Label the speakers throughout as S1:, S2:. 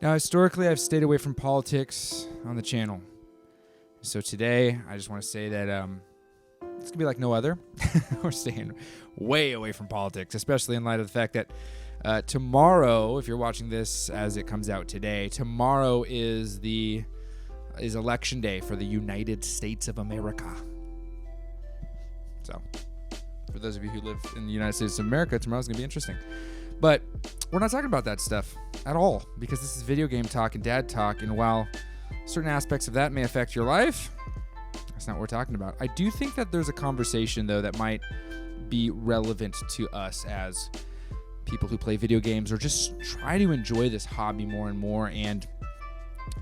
S1: Now, historically, I've stayed away from politics on the channel. So today, I just want to say that it's going to be like no other. We're staying way away from politics, especially in light of the fact that tomorrow, if you're watching this as it comes out today, tomorrow is election day for the United States of America. So, for those of you who live in the United States of America, tomorrow's going to be interesting. But we're not talking about that stuff at all, because this is video game talk and dad talk, and while certain aspects of that may affect your life, that's not what we're talking about. I do think that there's a conversation, though, that might be relevant to us as people who play video games or just try to enjoy this hobby more and more, and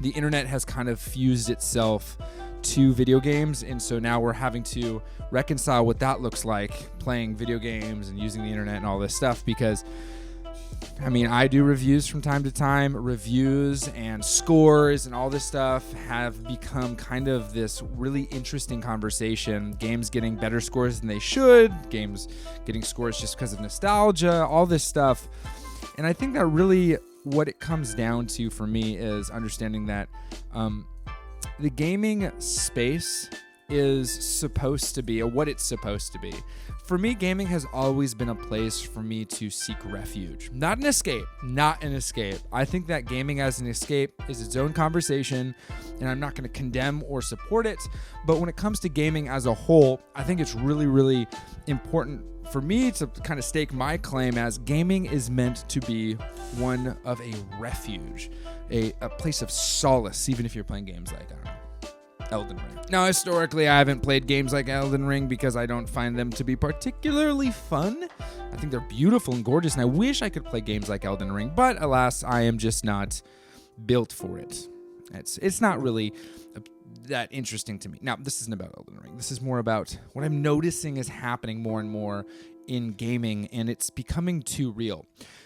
S1: the internet has kind of fused itself to video games, and so now we're having to reconcile what that looks like, playing video games and using the internet and all this stuff, because I do reviews from time to time. Reviews and scores and all this stuff have become kind of this really interesting conversation. Games getting better scores than they should. Games getting scores just because of nostalgia. All this stuff. And I think that really what it comes down to for me is understanding that the gaming space is supposed to be, or what it's supposed to be. For me, gaming has always been a place for me to seek refuge. Not an escape. I think that gaming as an escape is its own conversation, and I'm not going to condemn or support it. But when it comes to gaming as a whole, I think it's really, really important for me to kind of stake my claim as gaming is meant to be one of a refuge, a place of solace, even if you're playing games like, I don't know, Elden Ring. Now, historically, I haven't played games like Elden Ring because I don't find them to be particularly fun. I think they're beautiful and gorgeous, and I wish I could play games like Elden Ring, but alas, I am just not built for it. It's not really that interesting to me. Now, this isn't about Elden Ring. This is more about what I'm noticing is happening more and more in gaming, and it's becoming too real.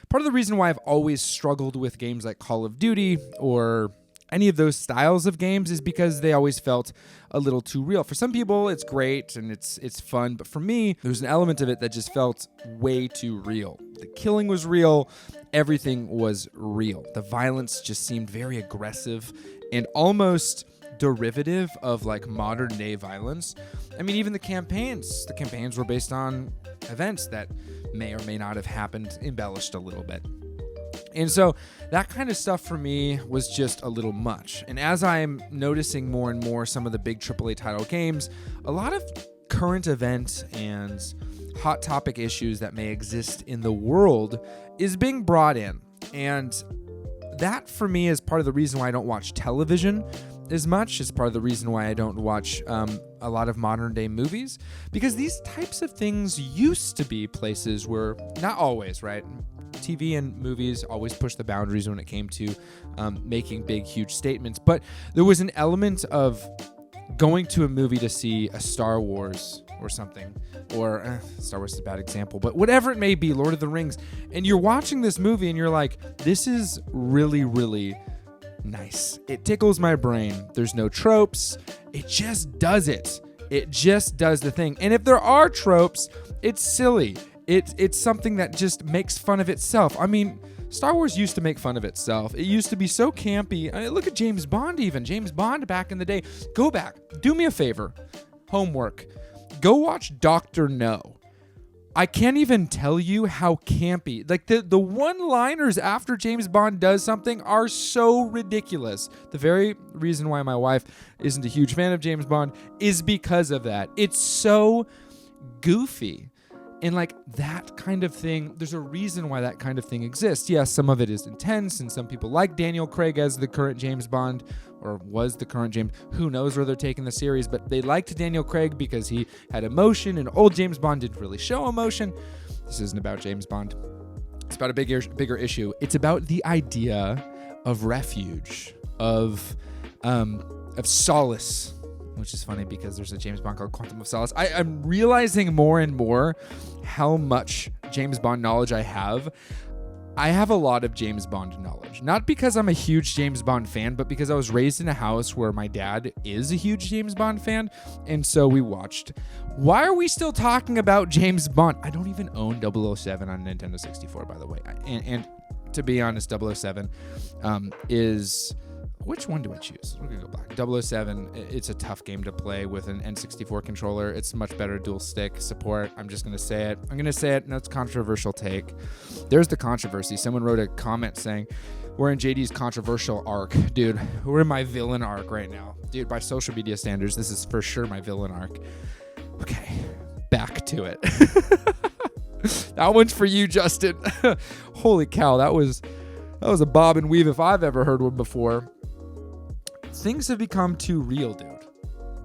S1: Part of the reason why I've always struggled with games like Call of Duty or any of those styles of games is because they always felt a little too real. For some people, it's great and it's fun, but for me, there's an element of it that just felt way too real. The killing was real, everything was real. The violence just seemed very aggressive and almost derivative of like modern day violence. Even the campaigns were based on events that may or may not have happened, embellished a little bit. And so that kind of stuff for me was just a little much. And as I'm noticing more and more some of the big AAA title games, a lot of current events and hot topic issues that may exist in the world is being brought in. And that for me is part of the reason why I don't watch television as much. It's part of the reason why I don't watch a lot of modern day movies, because these types of things used to be places where, not always, right? TV and movies always pushed the boundaries when it came to making big, huge statements. But there was an element of going to a movie to see a Star Wars or something, or Star Wars is a bad example, but whatever it may be, Lord of the Rings, and you're watching this movie and you're like, this is really, really nice. It tickles my brain. There's no tropes. It just does it. It just does the thing. And if there are tropes, it's silly. It's something that just makes fun of itself. Star Wars used to make fun of itself. It used to be so campy. Look at James Bond even. James Bond back in the day. Go back. Do me a favor. Homework. Go watch Dr. No. I can't even tell you how campy. Like the one-liners after James Bond does something are so ridiculous. The very reason why my wife isn't a huge fan of James Bond is because of that. It's so goofy. And like that kind of thing, there's a reason why that kind of thing exists. Yes, some of it is intense, and some people like Daniel Craig as the current James Bond, or was the current James. Who knows where they're taking the series, but they liked Daniel Craig because he had emotion, and old James Bond didn't really show emotion. This isn't about James Bond. It's about a bigger issue. It's about the idea of refuge, of solace, which is funny because there's a James Bond called Quantum of Solace. I'm realizing more and more how much James Bond knowledge I have. I have a lot of James Bond knowledge, not because I'm a huge James Bond fan, but because I was raised in a house where my dad is a huge James Bond fan, and so we watched. Why are we still talking about James Bond? I don't even own 007 on Nintendo 64, by the way, and to be honest, 007 is... Which one do I choose? We're going to go black. 007, it's a tough game to play with an N64 controller. It's much better dual stick support. I'm just going to say it. I'm going to say it. No, it's a controversial take. There's the controversy. Someone wrote a comment saying, we're in JD's controversial arc. Dude, we're in my villain arc right now. Dude, by social media standards, this is for sure my villain arc. Okay, back to it. That one's for you, Justin. Holy cow, that was a bob and weave if I've ever heard one before. Things have become too real, dude.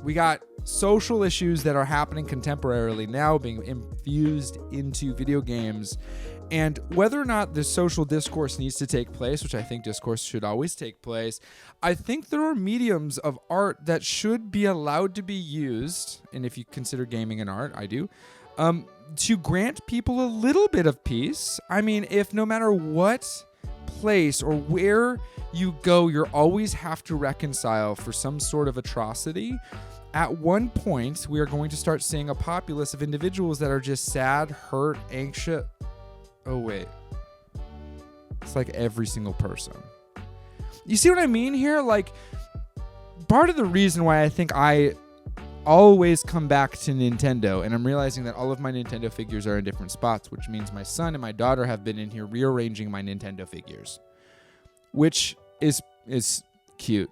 S1: We got social issues that are happening contemporarily now being infused into video games. And whether or not the social discourse needs to take place, which I think discourse should always take place, I think there are mediums of art that should be allowed to be used, and if you consider gaming an art, I do, to grant people a little bit of peace. I mean, if no matter what place or where you go, you always have to reconcile for some sort of atrocity. At one point, we are going to start seeing a populace of individuals that are just sad, hurt, anxious. Oh, wait. It's like every single person. You see what I mean here? Like, part of the reason why I think I always come back to Nintendo, and I'm realizing that all of my Nintendo figures are in different spots, which means my son and my daughter have been in here rearranging my Nintendo figures, which is cute,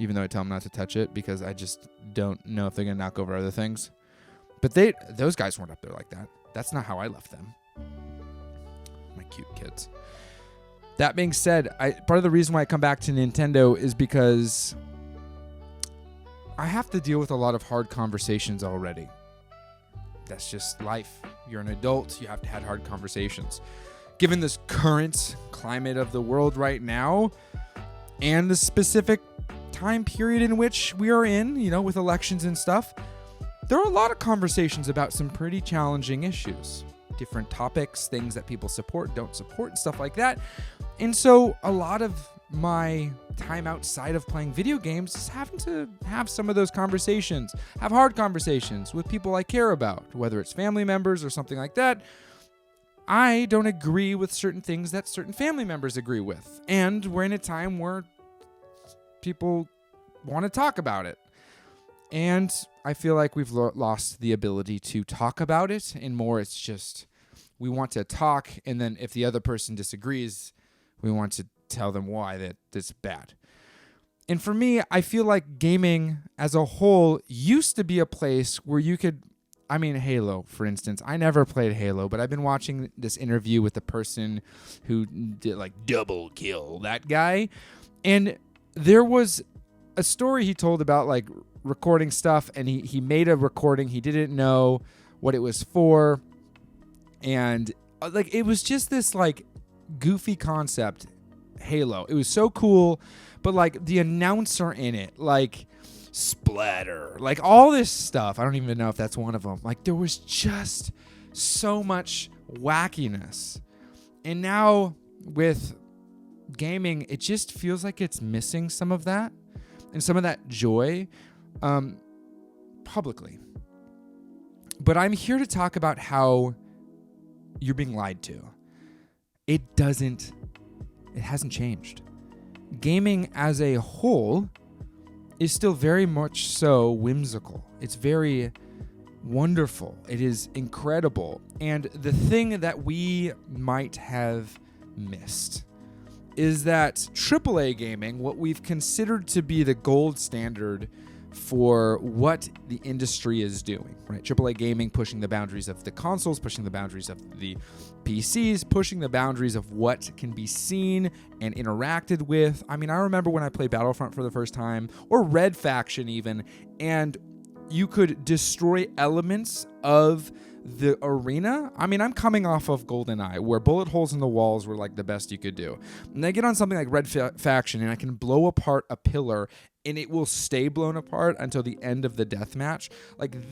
S1: even though I tell them not to touch it because I just don't know if they're going to knock over other things. But those guys weren't up there like that. That's not how I left them. My cute kids. That being said, part of the reason why I come back to Nintendo is because I have to deal with a lot of hard conversations already. That's just life. You're an adult. You have to have hard conversations. Given this current climate of the world right now and the specific time period in which we are in, with elections and stuff, there are a lot of conversations about some pretty challenging issues. Different topics, things that people support, don't support, and stuff like that. And so a lot of my time outside of playing video games is having to have some of those conversations, have hard conversations with people I care about, whether it's family members or something like that. I don't agree with certain things that certain family members agree with. And we're in a time where people want to talk about it. And I feel like we've lost the ability to talk about it. And more, it's just we want to talk. And then if the other person disagrees, we want to tell them why that's bad. And for me, I feel like gaming as a whole used to be a place where you could, Halo, for instance. I never played Halo, but I've been watching this interview with the person who did double kill that guy. And there was a story he told about recording stuff, and he made a recording. He didn't know what it was for. And it was just this goofy concept, Halo. It was so cool, but the announcer in it, splatter, all this stuff. I don't even know if that's one of them. There was just so much wackiness. And now with gaming, it just feels like it's missing some of that and some of that joy publicly. But I'm here to talk about how you're being lied to. It hasn't changed. Gaming as a whole is still very much so whimsical. It's very wonderful. It is incredible. And the thing that we might have missed is that AAA gaming, what we've considered to be the gold standard for what the industry is doing, right? AAA gaming pushing the boundaries of the consoles, pushing the boundaries of the PCs, pushing the boundaries of what can be seen and interacted with. I remember when I played Battlefront for the first time, or Red Faction even, and you could destroy elements of the arena. I'm coming off of GoldenEye, where bullet holes in the walls were the best you could do. And I get on something like Red Faction, and I can blow apart a pillar, and it will stay blown apart until the end of the deathmatch.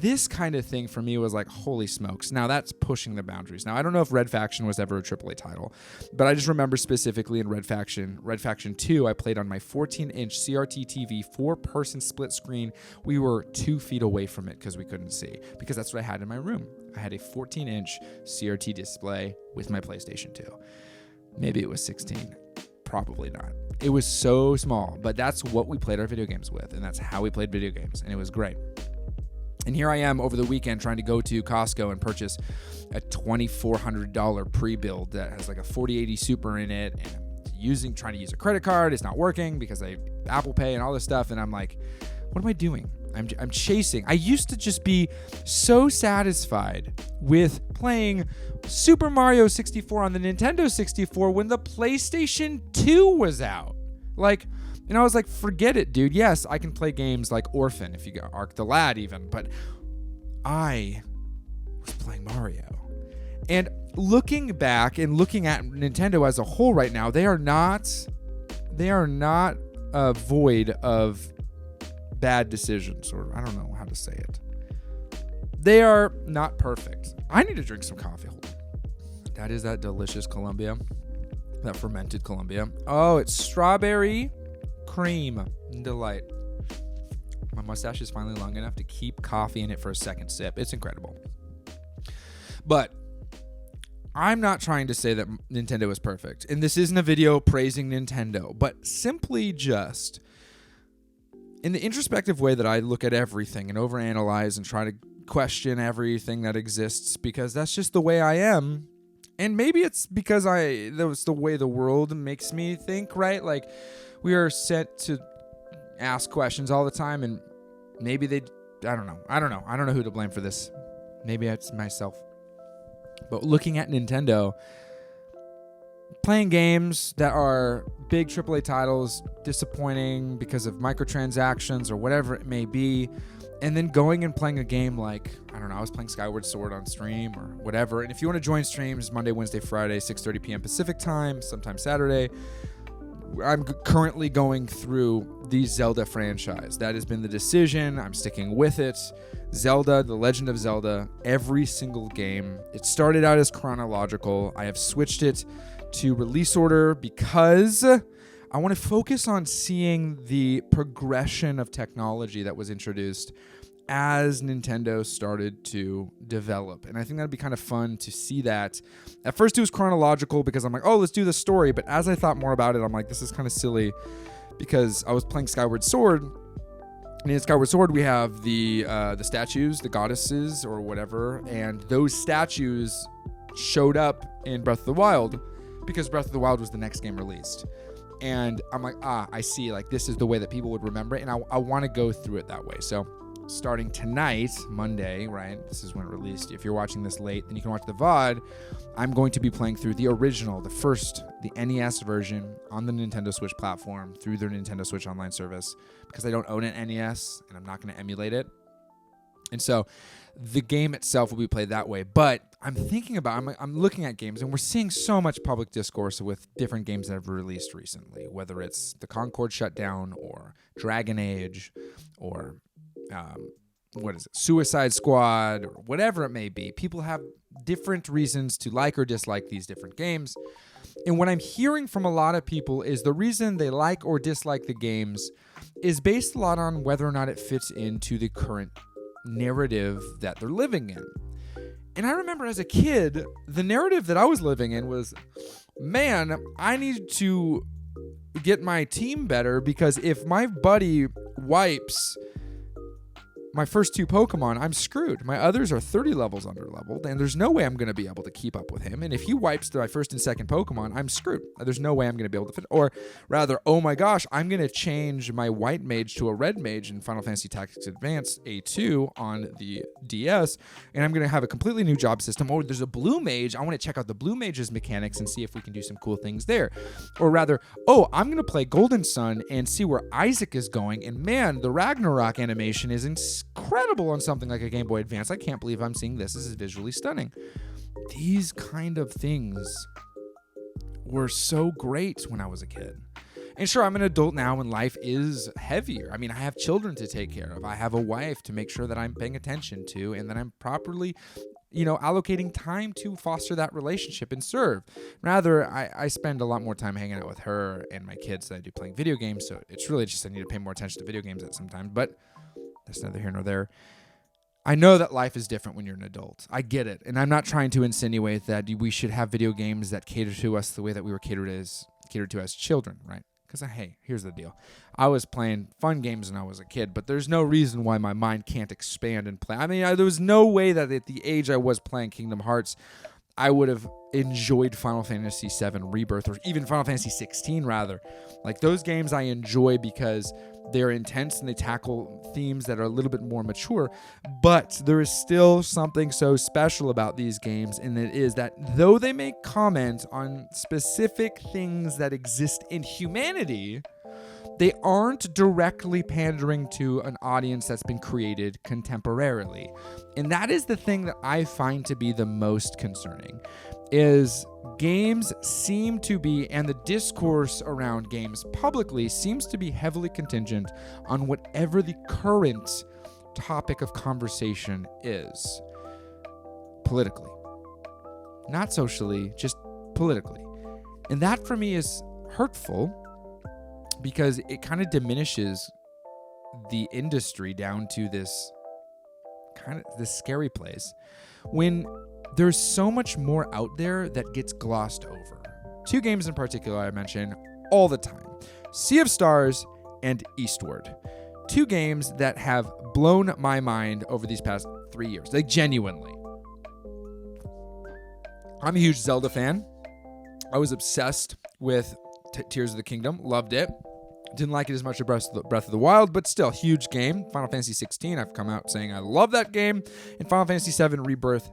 S1: This kind of thing for me was holy smokes. Now that's pushing the boundaries. Now I don't know if Red Faction was ever a AAA title, but I just remember specifically in Red Faction 2, I played on my 14-inch CRT TV, 4-person split screen. We were 2 feet away from it because we couldn't see, because that's what I had in my room. I had a 14-inch CRT display with my PlayStation 2. Maybe it was 16. Probably not. It was so small, but that's what we played our video games with, and that's how we played video games, and it was great. And here I am over the weekend trying to go to Costco and purchase a $2,400 pre-build that has like a 4080 Super in it, and trying to use a credit card. It's not working because I Apple Pay and all this stuff, and I'm like, what am I doing? I'm chasing. I used to just be so satisfied with playing Super Mario 64 on the Nintendo 64 when the PlayStation 2 was out. Like, and I was like, forget it, dude. Yes, I can play games like Orphan, if you go Arc the Lad even, but I was playing Mario. And looking back and looking at Nintendo as a whole right now, they are not void of bad decisions, or I don't know how to say it. They are not perfect. I need to drink some coffee. Hold on. That is that delicious Columbia, that fermented Columbia. Oh, it's strawberry cream delight. My mustache is finally long enough to keep coffee in it for a second sip. It's incredible. But I'm not trying to say that Nintendo is perfect, and this isn't a video praising Nintendo, but simply just in the introspective way that I look at everything and overanalyze and try to question everything that exists, because that's just the way I am. And maybe it's because that's the way the world makes me think, right? Like, we are set to ask questions all the time, and maybe I don't know. I don't know who to blame for this. Maybe it's myself. But looking at Nintendo, playing games that are big AAA titles, disappointing because of microtransactions or whatever it may be, and then going and playing a game like, I don't know, I was playing Skyward Sword on stream or whatever. And if you want to join streams, Monday, Wednesday, Friday, 6:30 p.m. Pacific time, sometime Saturday, I'm currently going through the Zelda franchise. That has been the decision. I'm sticking with it. Zelda, The Legend of Zelda, every single game. It started out as chronological. I have switched it to release order because I want to focus on seeing the progression of technology that was introduced as Nintendo started to develop. And I think that'd be kind of fun to see that. At first it was chronological because I'm like, oh, let's do the story. But as I thought more about it, I'm like, this is kind of silly because I was playing Skyward Sword. And in Skyward Sword, we have the statues, the goddesses or whatever. And those statues showed up in Breath of the Wild because Breath of the Wild was the next game released. And I'm like, I see, like, this is the way that people would remember it. And I want to go through it that way. So starting tonight, Monday, right? This is when it released. If you're watching this late, then you can watch the VOD. I'm going to be playing through the original, the NES version on the Nintendo Switch platform through their Nintendo Switch online service because I don't own an NES and I'm not going to emulate it. And so the game itself will be played that way. But I'm thinking about, I'm looking at games, and we're seeing so much public discourse with different games that have released recently, whether it's the Concord shutdown or Dragon Age or Suicide Squad or whatever it may be. People have different reasons to like or dislike these different games. And what I'm hearing from a lot of people is the reason they like or dislike the games is based a lot on whether or not it fits into the current narrative that they're living in. And I remember as a kid, the narrative that I was living in was, man, I need to get my team better because if my buddy wipes my first two Pokemon, I'm screwed. My others are 30 levels under leveled, and there's no way I'm going to be able to keep up with him. And if he wipes my first and second Pokemon, I'm screwed. There's no way I'm going to be able to fit. Or rather, oh my gosh, I'm going to change my white mage to a red mage in Final Fantasy Tactics Advance A2 on the DS, and I'm going to have a completely new job system. Oh, there's a blue mage. I want to check out the blue mage's mechanics and see if we can do some cool things there. Or rather, oh, I'm going to play Golden Sun and see where Isaac is going. And man, the Ragnarok animation is incredible on something like a Game Boy Advance. I can't believe I'm seeing this. This is visually stunning. These kind of things were so great when I was a kid. And sure, I'm an adult now and life is heavier. I mean, I have children to take care of. I have a wife to make sure that I'm paying attention to and that I'm properly, allocating time to foster that relationship and serve. Rather, I spend a lot more time hanging out with her and my kids than I do playing video games. So it's really just I need to pay more attention to video games at some time. But that's neither here nor there. I know that life is different when you're an adult. I get it. And I'm not trying to insinuate that we should have video games that cater to us the way that we were catered to as children, right? Because, hey, here's the deal. I was playing fun games when I was a kid, but there's no reason why my mind can't expand and play. I mean, there was no way that at the age I was playing Kingdom Hearts, I would have enjoyed Final Fantasy VII Rebirth, or even Final Fantasy 16, rather. Like, those games I enjoy because they're intense and they tackle themes that are a little bit more mature. But there is still something so special about these games, and it is that though they may comment on specific things that exist in humanity, they aren't directly pandering to an audience that's been created contemporarily. And that is the thing that I find to be the most concerning, is games seem to be, and the discourse around games publicly seems to be heavily contingent on whatever the current topic of conversation is. Politically. Not socially, just politically. And that for me is hurtful, because it kind of diminishes the industry down to this scary place when there's so much more out there that gets glossed over. Two games in particular I mention all the time: Sea of Stars and Eastward. Two games that have blown my mind over these past 3 years. Like, genuinely. I'm a huge Zelda fan. I was obsessed with Tears of the Kingdom. Loved it. Didn't like it as much as Breath of the Wild, but still, huge game. Final Fantasy 16, I've come out saying I love that game. And Final Fantasy 7 Rebirth,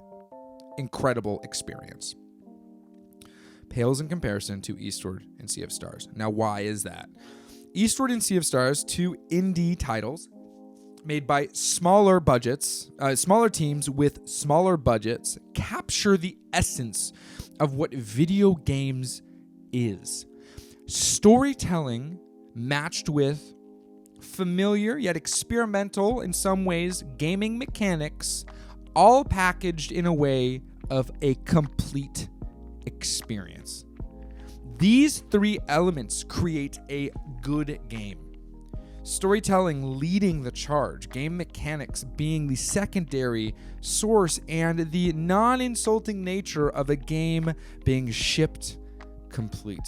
S1: incredible experience. Pales in comparison to Eastward and Sea of Stars. Now, why is that? Eastward and Sea of Stars, two indie titles made by smaller teams with smaller budgets, capture the essence of what video games is. Storytelling matched with familiar yet experimental, in some ways, gaming mechanics, all packaged in a way of a complete experience. These three elements create a good game. Storytelling leading the charge, game mechanics being the secondary source, and the non-insulting nature of a game being shipped complete.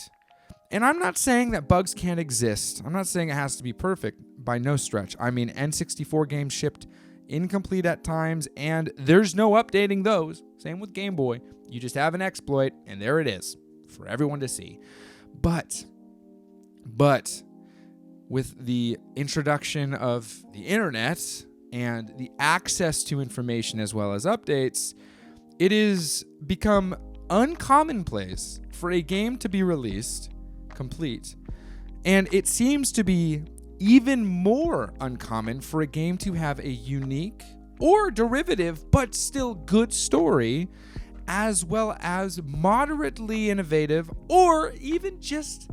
S1: And I'm not saying that bugs can't exist. I'm not saying it has to be perfect, by no stretch. I mean, N64 games shipped incomplete at times, and there's no updating those. Same with Game Boy. You just have an exploit, and there it is for everyone to see. But with the introduction of the internet and the access to information as well as updates, it has become uncommonplace for a game to be released complete. And it seems to be even more uncommon for a game to have a unique or derivative but still good story, as well as moderately innovative or even just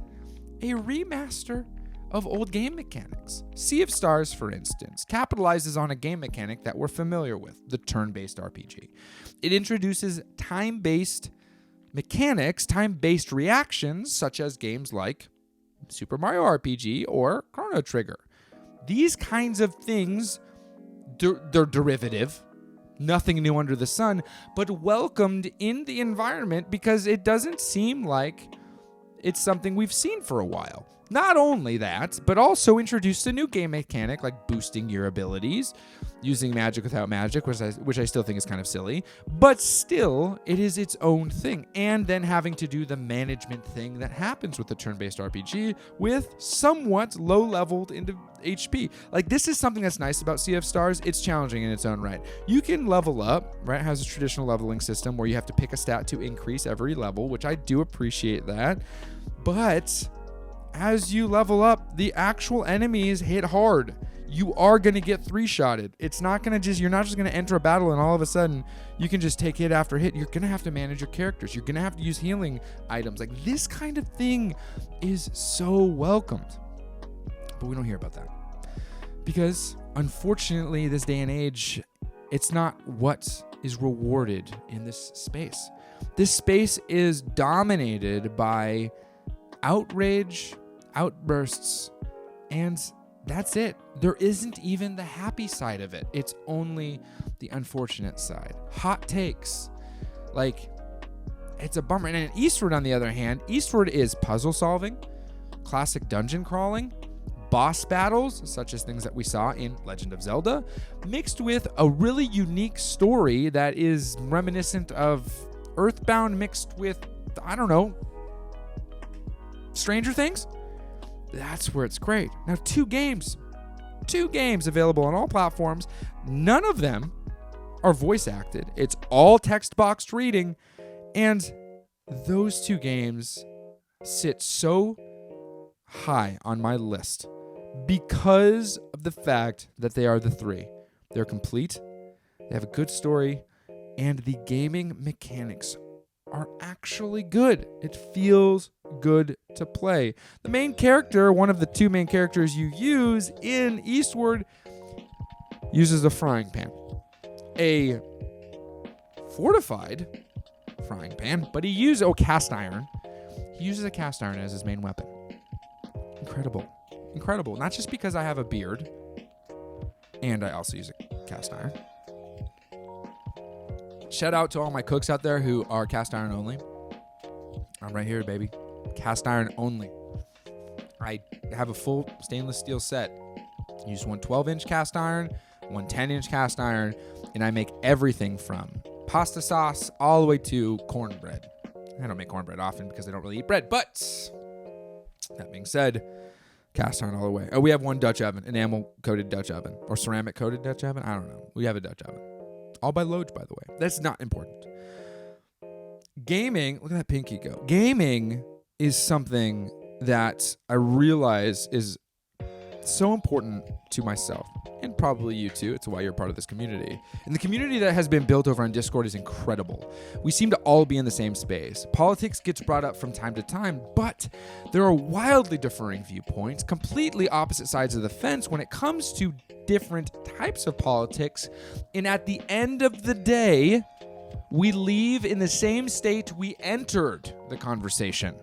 S1: a remaster of old game mechanics. Sea of Stars, for instance, capitalizes on a game mechanic that we're familiar with, the turn-based RPG. It introduces time-based mechanics, time-based reactions, such as games like Super Mario RPG or Chrono Trigger. These kinds of things, they're derivative, nothing new under the sun, but welcomed in the environment because it doesn't seem like it's something we've seen for a while. Not only that, but also introduced a new game mechanic like boosting your abilities, using magic without magic, which I still think is kind of silly, but still, it is its own thing. And then having to do the management thing that happens with the turn-based RPG with somewhat low-leveled into HP. Like, this is something that's nice about Sea of Stars. It's challenging in its own right. You can level up, right? It has a traditional leveling system where you have to pick a stat to increase every level, which I do appreciate that. But as you level up, the actual enemies hit hard. You are going to get three-shotted. It's not going to you're not just going to enter a battle and all of a sudden you can just take hit after hit. You're going to have to manage your characters. You're going to have to use healing items. Like, this kind of thing is so welcomed. But we don't hear about that. Because, unfortunately, this day and age, it's not what is rewarded in this space. This space is dominated by outrage, outbursts, and That's it. There isn't even the happy side of it. It's only the unfortunate side. Hot takes. Like, it's a bummer. And in Eastward, on the other hand, Eastward is puzzle solving, classic dungeon crawling, boss battles, such as things that we saw in Legend of Zelda, mixed with a really unique story that is reminiscent of Earthbound mixed with, I don't know, Stranger Things. That's where it's great. Now, two games available on all platforms. None of them are voice acted. It's all text boxed reading. And those two games sit so high on my list because of the fact that they are the three. They're complete, they have a good story, and the gaming mechanics are actually good. It feels good to play. The main character, one of the two main characters you use in Eastward, uses a frying pan. A fortified frying pan, but he uses cast iron. He uses a cast iron as his main weapon. Incredible. Not just because I have a beard, and I also use a cast iron. Shout out to all my cooks out there who are cast iron only. I'm right here, baby. Cast iron only. I have a full stainless steel set. I use one 12-inch cast iron, one 10-inch cast iron, and I make everything from pasta sauce all the way to cornbread. I don't make cornbread often because I don't really eat bread, but that being said, cast iron all the way. Oh, we have one Dutch oven, enamel-coated Dutch oven, or ceramic-coated Dutch oven. I don't know. We have a Dutch oven. All by Loge, by the way. That's not important. Gaming, look at that pinky go. Gaming is something that I realize is so important to myself, and probably you too. It's why you're part of this community. And the community that has been built over on Discord is incredible. We seem to all be in the same space. Politics gets brought up from time to time, but there are wildly differing viewpoints, completely opposite sides of the fence when it comes to different types of politics. And at the end of the day, we leave in the same state we entered the conversation,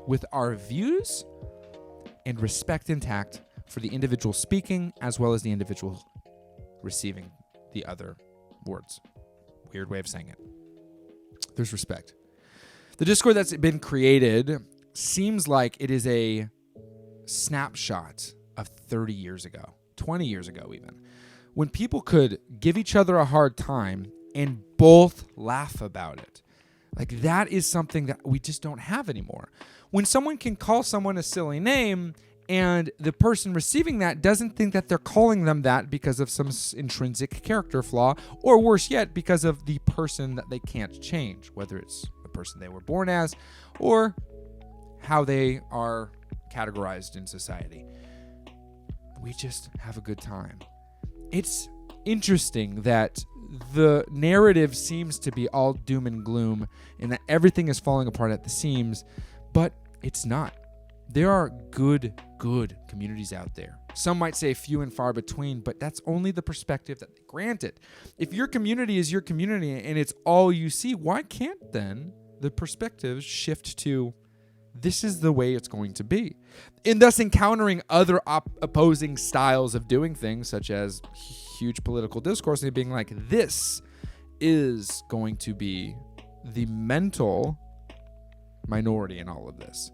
S1: with our views and respect intact for the individual speaking as well as the individual receiving the other words. Weird way of saying it. There's respect. The Discord that's been created seems like it is a snapshot of 30 years ago, 20 years ago even, when people could give each other a hard time and both laugh about it. Like, that is something that we just don't have anymore. When someone can call someone a silly name and the person receiving that doesn't think that they're calling them that because of some intrinsic character flaw, or worse yet, because of the person that they can't change, whether it's the person they were born as or how they are categorized in society. We just have a good time. It's interesting that the narrative seems to be all doom and gloom and that everything is falling apart at the seams, but it's not. There are good communities out there. Some might say few and far between, but that's only the perspective that they grant it. If your community is your community and it's all you see, why can't then the perspectives shift to this is the way it's going to be? And thus encountering other opposing styles of doing things, such as huge political discourse, and being like, this is going to be the mental minority in all of this.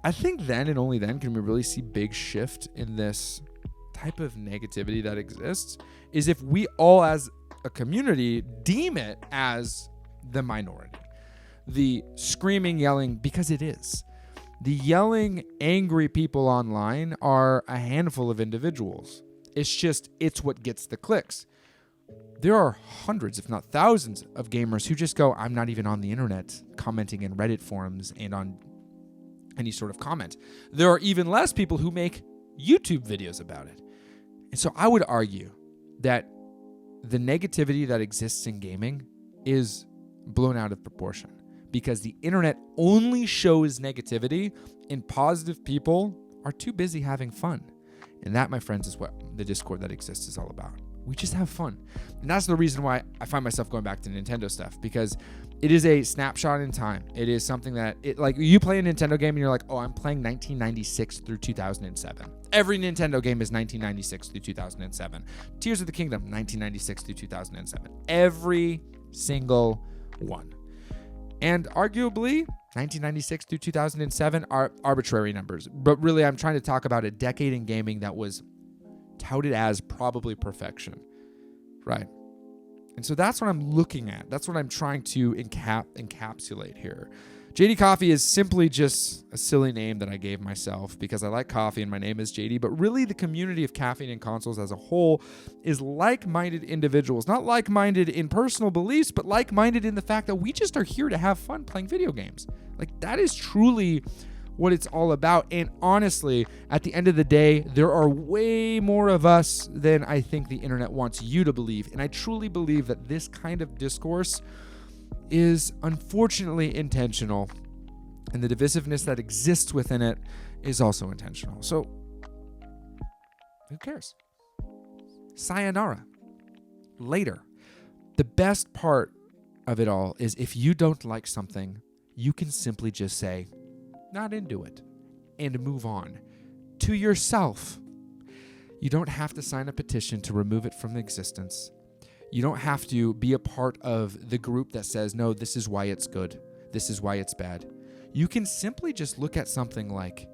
S1: I think then and only then can we really see big shift in this type of negativity that exists, is if we all as a community deem it as the minority. The screaming, yelling, because it is. The yelling, angry people online are a handful of individuals. It's what gets the clicks. There are hundreds, if not thousands, of gamers who just go, I'm not even on the internet commenting in Reddit forums and on any sort of comment. There are even less people who make YouTube videos about it. And so I would argue that the negativity that exists in gaming is blown out of proportion, because the internet only shows negativity and positive people are too busy having fun. And that, my friends, is what the Discord that exists is all about. We just have fun. And that's the reason why I find myself going back to Nintendo stuff, because It is a snapshot in time. It is something that, like you play a Nintendo game and you're like, oh, I'm playing 1996 through 2007. Every Nintendo game is 1996 through 2007. Tears of the Kingdom, 1996 through 2007. Every single one. And arguably, 1996 through 2007 are arbitrary numbers. But really, I'm trying to talk about a decade in gaming that was touted as probably perfection, right? And so that's what I'm looking at. That's what I'm trying to encapsulate here. JD Coffee is simply just a silly name that I gave myself because I like coffee and my name is JD. But really, the community of caffeine and consoles as a whole is like-minded individuals. Not like-minded in personal beliefs, but like-minded in the fact that we just are here to have fun playing video games. Like, that is truly what it's all about. And honestly, at the end of the day, there are way more of us than I think the internet wants you to believe. And I truly believe that this kind of discourse is unfortunately intentional, and the divisiveness that exists within it is also intentional. So who cares? Sayonara. Later. The best part of it all is if you don't like something, you can simply just say, not into it, and move on to yourself. You don't have to sign a petition to remove it from existence. You don't have to be a part of the group that says, no, this is why it's good. This is why it's bad. You can simply just look at something like,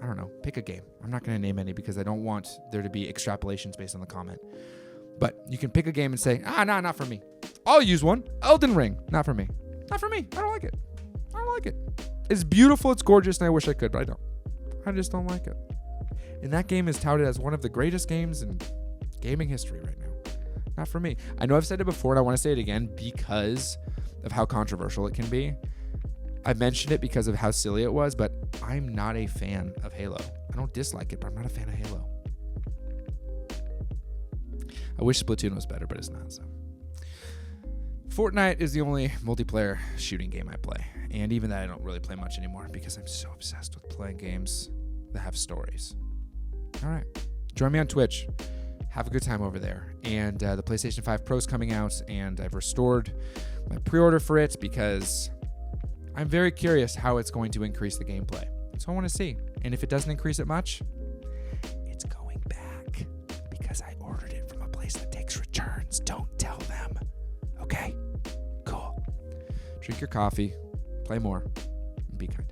S1: I don't know, pick a game. I'm not going to name any because I don't want there to be extrapolations based on the comment. But you can pick a game and say, no, not for me. I'll use one. Elden Ring. Not for me. Not for me. I don't like it. I don't like it. It's beautiful, it's gorgeous, and I wish I could, but I don't. I just don't like it. And that game is touted as one of the greatest games in gaming history right now. Not for me. I know I've said it before, and I want to say it again because of how controversial it can be. I mentioned it because of how silly it was, but I'm not a fan of Halo. I don't dislike it, but I'm not a fan of Halo. I wish Splatoon was better, but it's not, so. Fortnite is the only multiplayer shooting game I play. And even that I don't really play much anymore because I'm so obsessed with playing games that have stories. All right. Join me on Twitch. Have a good time over there. And the PlayStation 5 Pro is coming out, and I've restored my pre-order for it because I'm very curious how it's going to increase the gameplay. So I want to see. And if it doesn't increase it much, it's going back because I ordered it from a place that takes returns. Don't tell them. Okay? Cool. Drink your coffee, play more, and be kind.